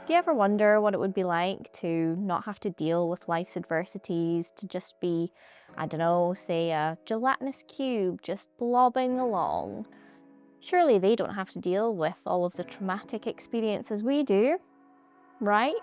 Do you ever wonder what it would be like to not have to deal with life's adversities, to just be, I don't know, say a gelatinous cube just blobbing along? Surely they don't have to deal with all of the traumatic experiences we do, right?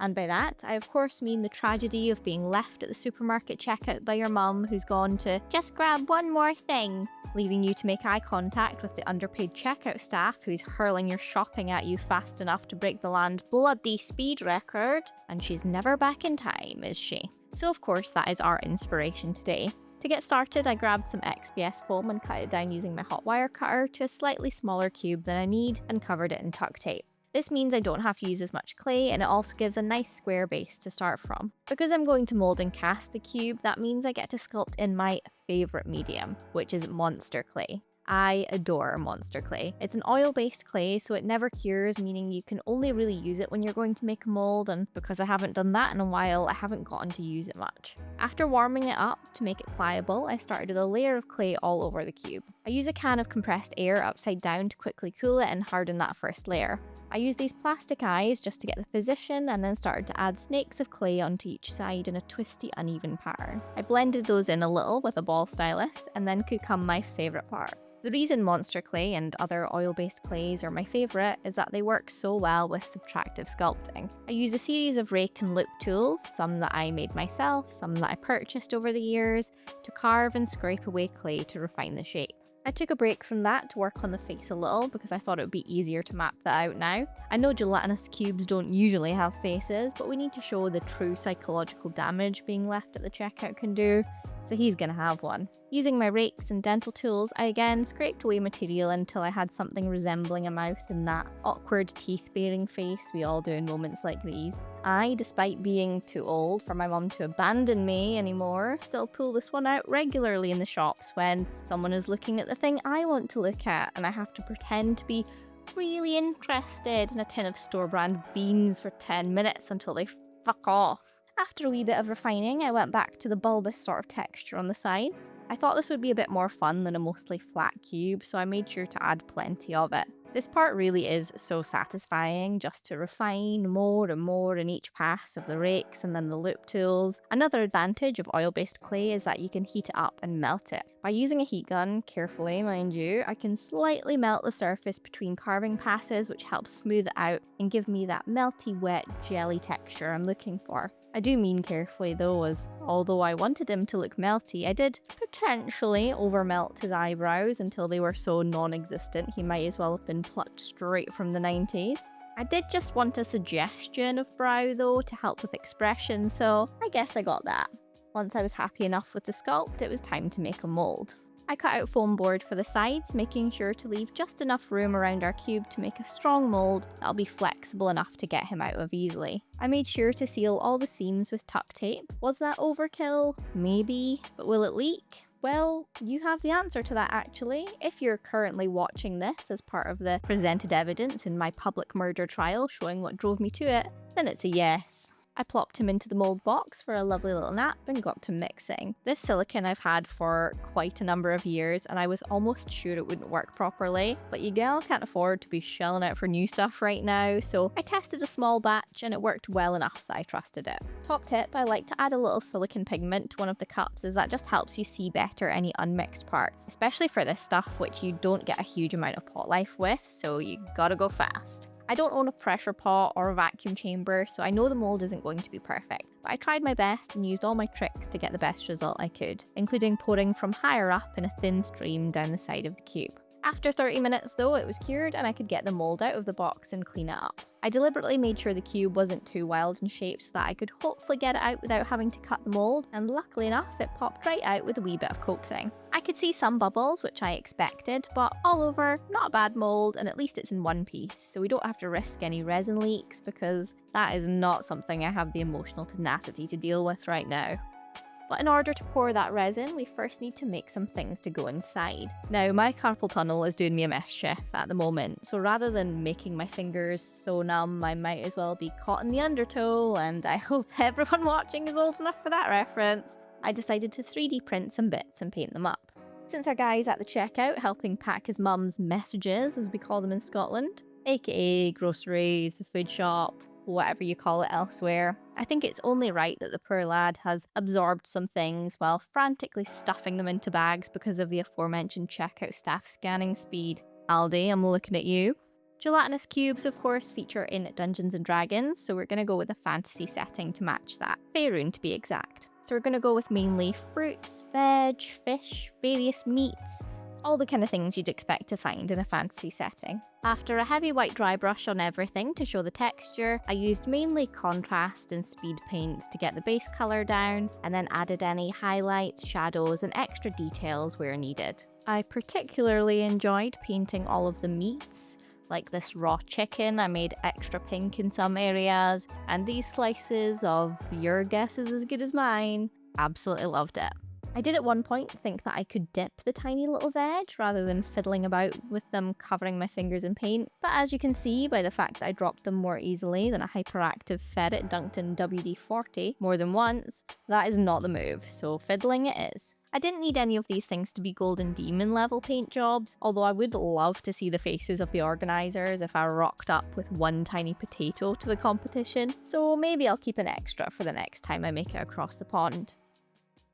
And by that, I of course mean the tragedy of being left at the supermarket checkout by your mum who's gone to just grab one more thing, leaving you to make eye contact with the underpaid checkout staff who's hurling your shopping at you fast enough to break the land bloody speed record, and she's never back in time, is she? So of course that is our inspiration today. To get started, I grabbed some XPS foam and cut it down using my hot wire cutter to a slightly smaller cube than I need and covered it in tuck tape. This means I don't have to use as much clay, and it also gives a nice square base to start from. Because I'm going to mold and cast the cube, that means I get to sculpt in my favourite medium, which is monster clay. I adore monster clay. It's an oil-based clay, so it never cures, meaning you can only really use it when you're going to make a mold, and because I haven't done that in a while, I haven't gotten to use it much. After warming it up to make it pliable, I started with a layer of clay all over the cube. I use a can of compressed air upside down to quickly cool it and harden that first layer. I used these plastic eyes just to get the position and then started to add snakes of clay onto each side in a twisty, uneven pattern. I blended those in a little with a ball stylus, and then could come my favourite part. The reason monster clay and other oil-based clays are my favourite is that they work so well with subtractive sculpting. I use a series of rake and loop tools, some that I made myself, some that I purchased over the years, to carve and scrape away clay to refine the shape. I took a break from that to work on the face a little because I thought it would be easier to map that out now. I know gelatinous cubes don't usually have faces, but we need to show the true psychological damage being left at the checkout can do, so he's gonna have one. Using my rakes and dental tools, I again scraped away material until I had something resembling a mouth in that awkward teeth-baring face we all do in moments like these. I, despite being too old for my mum to abandon me anymore, still pull this one out regularly in the shops when someone is looking at the thing I want to look at, and I have to pretend to be really interested in a tin of store-brand beans for 10 minutes until they fuck off. After a wee bit of refining, I went back to the bulbous sort of texture on the sides. I thought this would be a bit more fun than a mostly flat cube, so I made sure to add plenty of it. This part really is so satisfying, just to refine more and more in each pass of the rakes and then the loop tools. Another advantage of oil-based clay is that you can heat it up and melt it. By using a heat gun, carefully mind you, I can slightly melt the surface between carving passes, which helps smooth it out and give me that melty, wet, jelly texture I'm looking for. I do mean carefully though, as although I wanted him to look melty, I did potentially over-melt his eyebrows until they were so non-existent he might as well have been plucked straight from the 90s. I did just want a suggestion of brow though to help with expression, so I guess I got that. Once I was happy enough with the sculpt, it was time to make a mold. I cut out foam board for the sides, making sure to leave just enough room around our cube to make a strong mold that'll be flexible enough to get him out of easily. I made sure to seal all the seams with tuck tape. Was that overkill? Maybe. But will it leak? Well, you have the answer to that actually. If you're currently watching this as part of the presented evidence in my public murder trial showing what drove me to it, then it's a yes. I plopped him into the mold box for a lovely little nap and got to mixing. This silicone I've had for quite a number of years, and I was almost sure it wouldn't work properly, but you gal can't afford to be shelling out for new stuff right now, so I tested a small batch and it worked well enough that I trusted it. Top tip, I like to add a little silicone pigment to one of the cups, as that just helps you see better any unmixed parts, especially for this stuff which you don't get a huge amount of pot life with, so you gotta go fast. I don't own a pressure pot or a vacuum chamber, so I know the mold isn't going to be perfect, but I tried my best and used all my tricks to get the best result I could, including pouring from higher up in a thin stream down the side of the cube. After 30 minutes though, it was cured and I could get the mold out of the box and clean it up. I deliberately made sure the cube wasn't too wild in shape so that I could hopefully get it out without having to cut the mold, and luckily enough it popped right out with a wee bit of coaxing. I could see some bubbles, which I expected, but all over, not a bad mold, and at least it's in one piece, so we don't have to risk any resin leaks because that is not something I have the emotional tenacity to deal with right now. But in order to pour that resin, we first need to make some things to go inside. Now, my carpal tunnel is doing me a mischief at the moment, so rather than making my fingers so numb, I might as well be caught in the undertow, and I hope everyone watching is old enough for that reference. I decided to 3D print some bits and paint them up. Since our guy's at the checkout helping pack his mum's messages, as we call them in Scotland, aka groceries, the food shop, whatever you call it elsewhere, I think it's only right that the poor lad has absorbed some things while frantically stuffing them into bags because of the aforementioned checkout staff scanning speed. Aldi, I'm looking at you. Gelatinous cubes, of course, feature in Dungeons & Dragons, so we're going to go with a fantasy setting to match that. Faerun, to be exact. So we're going to go with mainly fruits, veg, fish, various meats, all the kind of things you'd expect to find in a fantasy setting. After a heavy white dry brush on everything to show the texture, I used mainly contrast and speed paints to get the base colour down, and then added any highlights, shadows, and extra details where needed. I particularly enjoyed painting all of the meats. Like this raw chicken, I made extra pink in some areas, and these slices of your guess is as good as mine. Absolutely loved it. I did at one point think that I could dip the tiny little veg rather than fiddling about with them covering my fingers in paint, but as you can see by the fact that I dropped them more easily than a hyperactive ferret dunked in WD-40 more than once, that is not the move, so fiddling it is. I didn't need any of these things to be Golden Demon level paint jobs, although I would love to see the faces of the organisers if I rocked up with one tiny potato to the competition, so maybe I'll keep an extra for the next time I make it across the pond.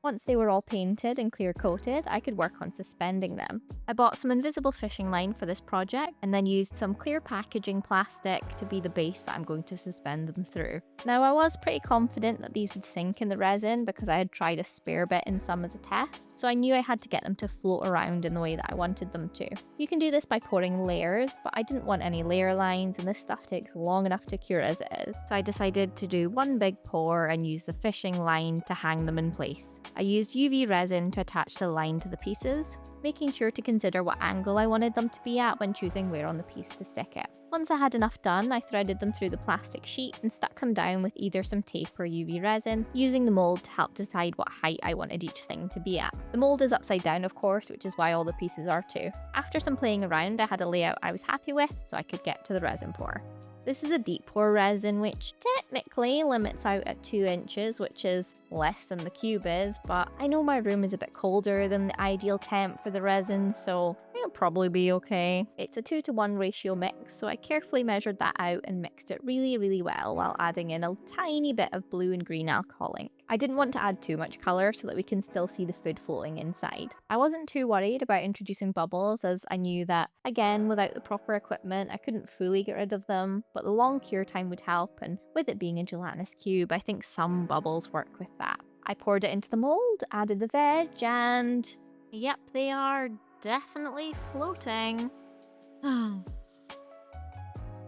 Once they were all painted and clear coated, I could work on suspending them. I bought some invisible fishing line for this project and then used some clear packaging plastic to be the base that I'm going to suspend them through. Now I was pretty confident that these would sink in the resin because I had tried a spare bit in some as a test, so I knew I had to get them to float around in the way that I wanted them to. You can do this by pouring layers, but I didn't want any layer lines and this stuff takes long enough to cure as it is, so I decided to do one big pour and use the fishing line to hang them in place. I used UV resin to attach the line to the pieces, making sure to consider what angle I wanted them to be at when choosing where on the piece to stick it. Once I had enough done, I threaded them through the plastic sheet and stuck them down with either some tape or UV resin, using the mold to help decide what height I wanted each thing to be at. The mold is upside down, of course, which is why all the pieces are too. After some playing around, I had a layout I was happy with, so I could get to the resin pour. This is a deep pour resin, which technically limits out at 2 inches, which is less than the cube is, but I know my room is a bit colder than the ideal temp for the resin, so it'll probably be okay. It's a 2-to-1 ratio mix, so I carefully measured that out and mixed it really well while adding in a tiny bit of blue and green alcohol ink. I didn't want to add too much colour so that we can still see the food floating inside. I wasn't too worried about introducing bubbles, as I knew that, again, without the proper equipment, I couldn't fully get rid of them, but the long cure time would help, and with it being a gelatinous cube, I think some bubbles work with that. I poured it into the mould, added the veg, and yep, they are definitely floating.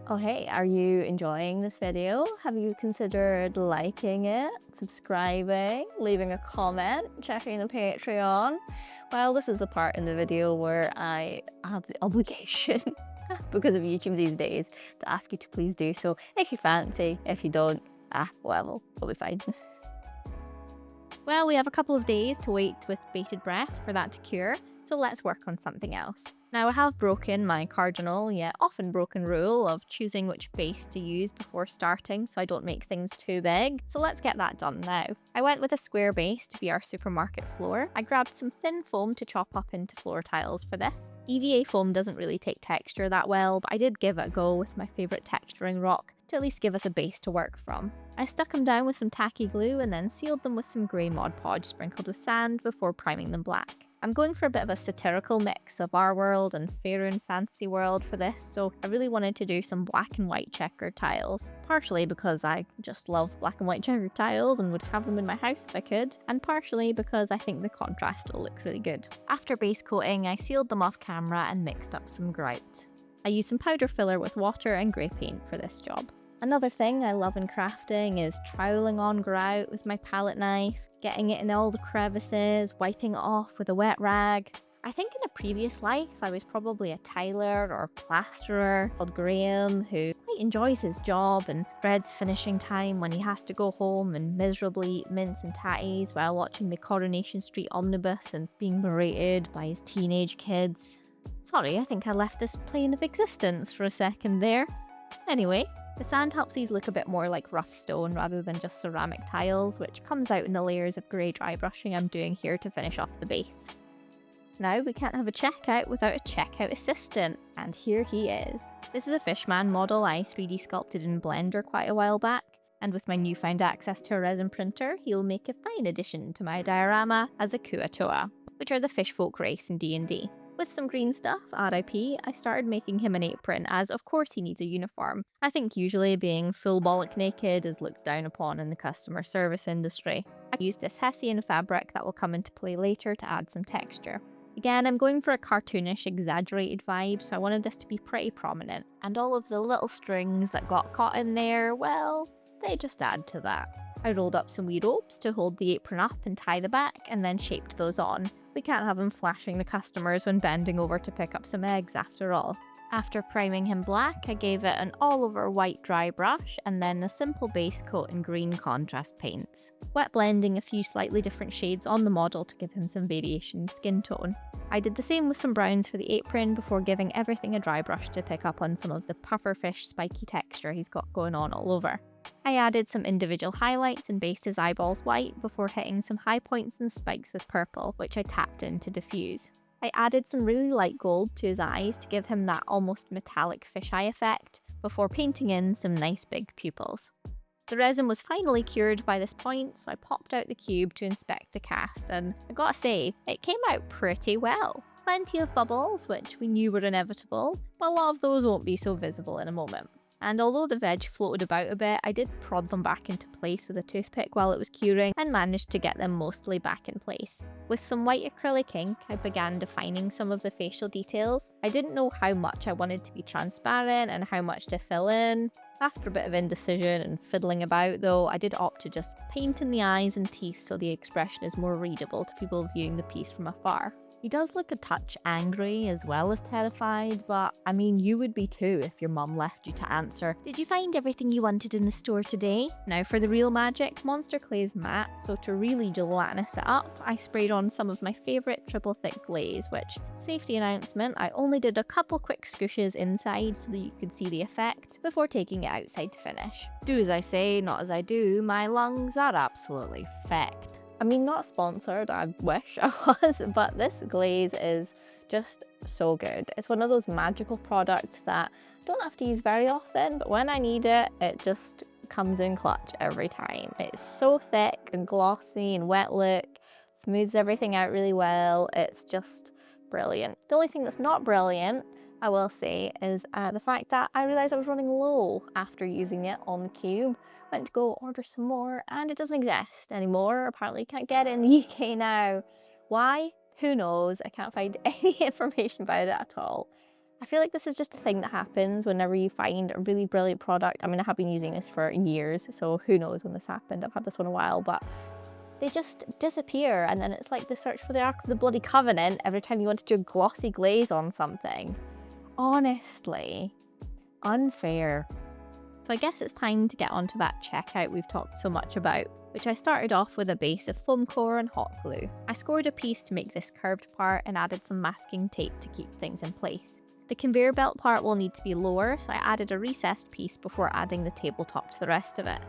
Oh hey, are you enjoying this video? Have you considered liking it, subscribing, leaving a comment, checking the Patreon? Well, this is the part in the video where I have the obligation, because of YouTube these days, to ask you to please do so if you fancy. If you don't, well, we'll be fine. Well, we have a couple of days to wait with bated breath for that to cure, so let's work on something else. Now, I have broken my cardinal, yet often broken rule of choosing which base to use before starting so I don't make things too big, so let's get that done now. I went with a square base to be our supermarket floor. I grabbed some thin foam to chop up into floor tiles for this. EVA foam doesn't really take texture that well, but I did give it a go with my favourite texturing rock to at least give us a base to work from. I stuck them down with some tacky glue and then sealed them with some grey Mod Podge sprinkled with sand before priming them black. I'm going for a bit of a satirical mix of our world and Faerun fantasy world for this, so I really wanted to do some black and white checkered tiles. Partially because I just love black and white checkered tiles and would have them in my house if I could, and partially because I think the contrast will look really good. After base coating, I sealed them off camera and mixed up some grout. I used some powder filler with water and grey paint for this job. Another thing I love in crafting is troweling on grout with my palette knife, getting it in all the crevices, wiping it off with a wet rag. I think in a previous life I was probably a tiler or plasterer called Graham who quite enjoys his job and dreads finishing time when he has to go home and miserably eat mince and tatties while watching the Coronation Street omnibus and being berated by his teenage kids. Sorry, I think I left this plane of existence for a second there. Anyway, the sand helps these look a bit more like rough stone rather than just ceramic tiles, which comes out in the layers of grey dry brushing I'm doing here to finish off the base. Now we can't have a checkout without a checkout assistant, and here he is. This is a Fishman model I 3D sculpted in Blender quite a while back, and with my newfound access to a resin printer, he'll make a fine addition to my diorama as a Kuatoa, which are the fishfolk race in D&D. With some green stuff, RIP, I started making him an apron, as of course he needs a uniform. I think usually being full bollock naked is looked down upon in the customer service industry. I used this Hessian fabric that will come into play later to add some texture. Again, I'm going for a cartoonish, exaggerated vibe, so I wanted this to be pretty prominent. And all of the little strings that got caught in there, well, they just add to that. I rolled up some wee ropes to hold the apron up and tie the back, and then shaped those on. We can't have him flashing the customers when bending over to pick up some eggs after all. After priming him black, I gave it an all-over white dry brush and then a simple base coat in green contrast paints, wet blending a few slightly different shades on the model to give him some variation in skin tone. I did the same with some browns for the apron before giving everything a dry brush to pick up on some of the pufferfish spiky texture he's got going on all over. I added some individual highlights and based his eyeballs white before hitting some high points and spikes with purple, which I tapped in to diffuse. I added some really light gold to his eyes to give him that almost metallic fisheye effect, before painting in some nice big pupils. The resin was finally cured by this point, so I popped out the cube to inspect the cast, and I gotta say, it came out pretty well. Plenty of bubbles, which we knew were inevitable, but a lot of those won't be so visible in a moment. And although the veg floated about a bit, I did prod them back into place with a toothpick while it was curing and managed to get them mostly back in place. With some white acrylic ink, I began defining some of the facial details. I didn't know how much I wanted to be transparent and how much to fill in. After a bit of indecision and fiddling about though, I did opt to just paint in the eyes and teeth so the expression is more readable to people viewing the piece from afar. He does look a touch angry as well as terrified, but I mean, you would be too if your mum left you to answer, "Did you find everything you wanted in the store today?" Now for the real magic, Monster Clay is matte, so to really gelatinous it up, I sprayed on some of my favourite triple thick glaze, which, safety announcement, I only did a couple quick scooshes inside so that you could see the effect before taking it outside to finish. Do as I say, not as I do, my lungs are absolutely fecked. I mean, not sponsored, I wish I was, but this glaze is just so good. It's one of those magical products that I don't have to use very often, but when I need it, it just comes in clutch every time. It's so thick and glossy and wet look, smooths everything out really well. It's just brilliant. The only thing that's not brilliant, I will say, is the fact that I realized I was running low after using it on the cube. Went to go order some more and it doesn't exist anymore. Apparently you can't get it in the UK now. Why? Who knows? I can't find any information about it at all. I feel like this is just a thing that happens whenever you find a really brilliant product. I mean, I have been using this for years, so who knows when this happened. I've had this one a while, but they just disappear, and then it's like the search for the Ark of the Bloody Covenant every time you want to do a glossy glaze on something. Honestly, unfair. So I guess it's time to get onto that checkout we've talked so much about, which I started off with a base of foam core and hot glue. I scored a piece to make this curved part and added some masking tape to keep things in place. The conveyor belt part will need to be lower, so I added a recessed piece before adding the tabletop to the rest of it.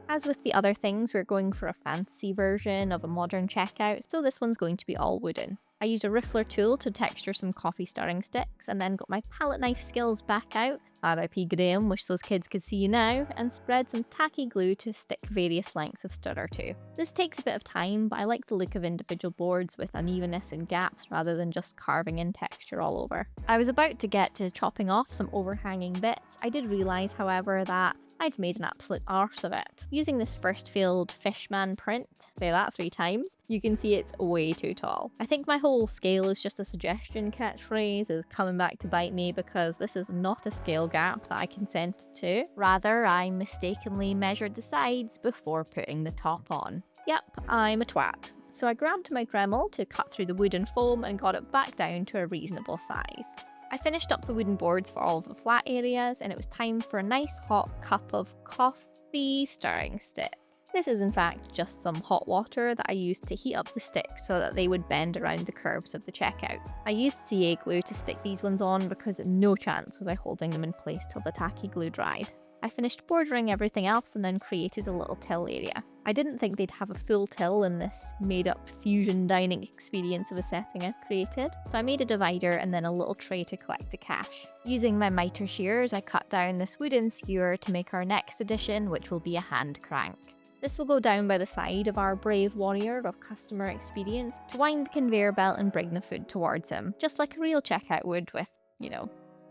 As with the other things, we're going for a fancy version of a modern checkout, so this one's going to be all wooden. I used a riffler tool to texture some coffee stirring sticks and then got my palette knife skills back out, RIP Graham, wish those kids could see you now, and spread some tacky glue to stick various lengths of stirrer to. This takes a bit of time, but I like the look of individual boards with unevenness and gaps rather than just carving in texture all over. I was about to get to chopping off some overhanging bits. I did realise, however, that I'd made an absolute arse of it. Using this first failed Fishman print, say that 3 times, you can see it's way too tall. I think my whole scale is just a suggestion catchphrase is coming back to bite me because this is not a scale gap that I consent to. Rather, I mistakenly measured the sides before putting the top on. Yep, I'm a twat. So I grabbed my Dremel to cut through the wood and foam and got it back down to a reasonable size. I finished up the wooden boards for all of the flat areas and it was time for a nice hot cup of coffee stirring stick. This is in fact just some hot water that I used to heat up the sticks so that they would bend around the curves of the checkout. I used CA glue to stick these ones on because no chance was I holding them in place till the tacky glue dried. I finished bordering everything else and then created a little till area. I didn't think they'd have a full till in this made-up fusion dining experience of a setting I've created, so I made a divider and then a little tray to collect the cash. Using my miter shears, I cut down this wooden skewer to make our next addition, which will be a hand crank. This will go down by the side of our brave warrior of customer experience to wind the conveyor belt and bring the food towards him, just like a real checkout would with,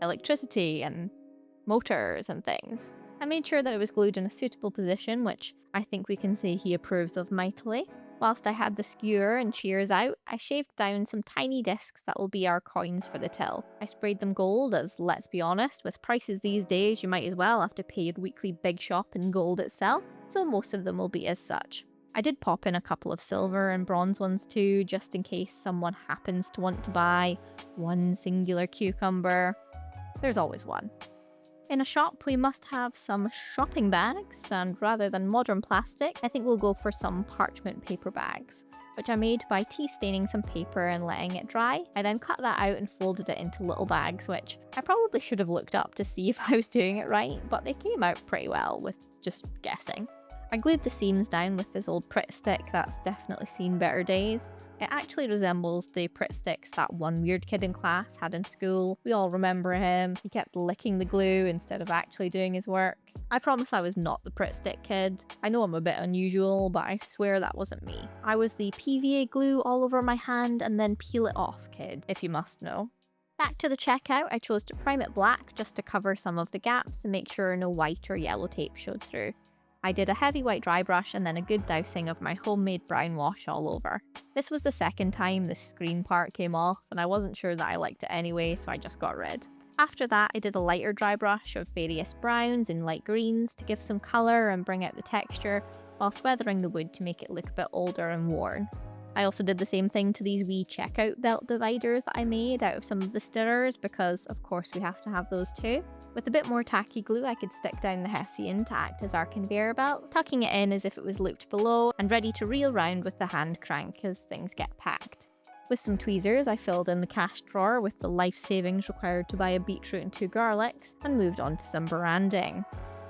electricity and motors and things. I made sure that it was glued in a suitable position, which I think we can say he approves of mightily. Whilst I had the skewer and shears out, I shaved down some tiny discs that will be our coins for the till. I sprayed them gold as, let's be honest, with prices these days you might as well have to pay your weekly big shop in gold itself, so most of them will be as such. I did pop in a couple of silver and bronze ones too, just in case someone happens to want to buy one singular cucumber. There's always one. In a shop, we must have some shopping bags, and rather than modern plastic, I think we'll go for some parchment paper bags, which I made by tea staining some paper and letting it dry. I then cut that out and folded it into little bags, which I probably should have looked up to see if I was doing it right, but they came out pretty well with just guessing. I glued the seams down with this old Pritt stick that's definitely seen better days. It actually resembles the Pritt sticks that one weird kid in class had in school. We all remember him. He kept licking the glue instead of actually doing his work. I promise I was not the Pritt stick kid. I know I'm a bit unusual, but I swear that wasn't me. I was the PVA glue all over my hand and then peel it off kid, if you must know. Back to the checkout, I chose to prime it black just to cover some of the gaps and make sure no white or yellow tape showed through. I did a heavy white dry brush and then a good dousing of my homemade brown wash all over. This was the second time the screen part came off, and I wasn't sure that I liked it anyway, so I just got rid. After that, I did a lighter dry brush of various browns and light greens to give some colour and bring out the texture, whilst weathering the wood to make it look a bit older and worn. I also did the same thing to these wee checkout belt dividers that I made out of some of the stirrers, because of course we have to have those too. With a bit more tacky glue, I could stick down the hessian to act as our conveyor belt, tucking it in as if it was looped below and ready to reel round with the hand crank as things get packed. With some tweezers, I filled in the cash drawer with the life savings required to buy a beetroot and 2 garlics and moved on to some branding.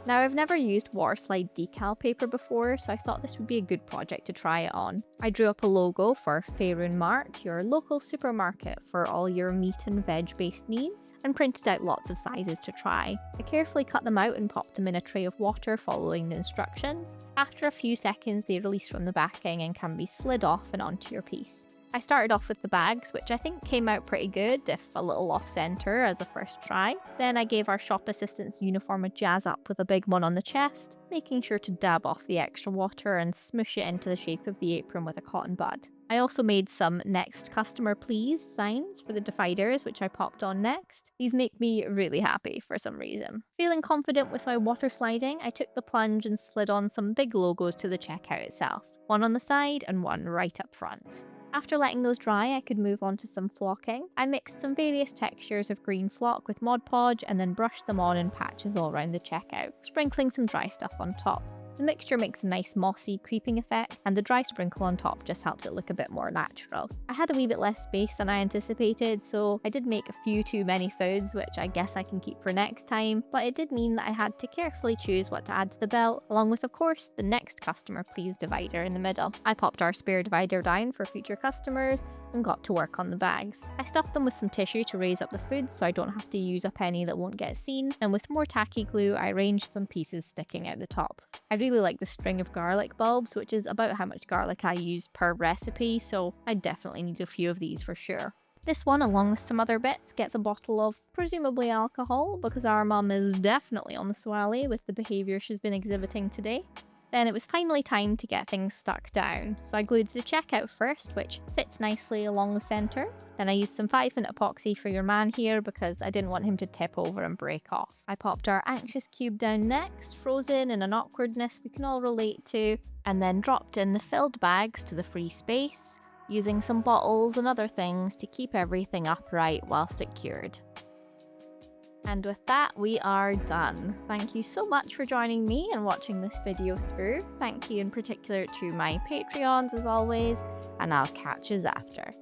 Now, I've never used waterslide decal paper before, so I thought this would be a good project to try it on. I drew up a logo for Faerun Mart, your local supermarket for all your meat and veg based needs, and printed out lots of sizes to try. I carefully cut them out and popped them in a tray of water following the instructions. After a few seconds, they release from the backing and can be slid off and onto your piece. I started off with the bags, which I think came out pretty good, if a little off-center as a first try. Then I gave our shop assistant's uniform a jazz up with a big one on the chest, making sure to dab off the extra water and smoosh it into the shape of the apron with a cotton bud. I also made some next customer please signs for the dividers, which I popped on next. These make me really happy for some reason. Feeling confident with my water sliding, I took the plunge and slid on some big logos to the checkout itself, one on the side and one right up front. After letting those dry, I could move on to some flocking. I mixed some various textures of green flock with Mod Podge and then brushed them on in patches all around the checkout, sprinkling some dry stuff on top. The mixture makes a nice mossy, creeping effect, and the dry sprinkle on top just helps it look a bit more natural. I had a wee bit less space than I anticipated, so I did make a few too many foods, which I guess I can keep for next time, but it did mean that I had to carefully choose what to add to the belt, along with, of course, the next customer please divider in the middle. I popped our spare divider down for future customers, and got to work on the bags. I stuffed them with some tissue to raise up the food so I don't have to use up any that won't get seen, and with more tacky glue I arranged some pieces sticking out the top. I really like the string of garlic bulbs, which is about how much garlic I use per recipe, so I definitely need a few of these for sure. This one, along with some other bits, gets a bottle of presumably alcohol, because our mum is definitely on the swally with the behaviour she's been exhibiting today. Then it was finally time to get things stuck down, so I glued the checkout first, which fits nicely along the centre. Then I used some 5-minute epoxy for your man here because I didn't want him to tip over and break off. I popped our anxious cube down next, frozen in an awkwardness we can all relate to, and then dropped in the filled bags to the free space, using some bottles and other things to keep everything upright whilst it cured. And with that, we are done. Thank you so much for joining me and watching this video through. Thank you in particular to my Patreons as always, and I'll catch yous after.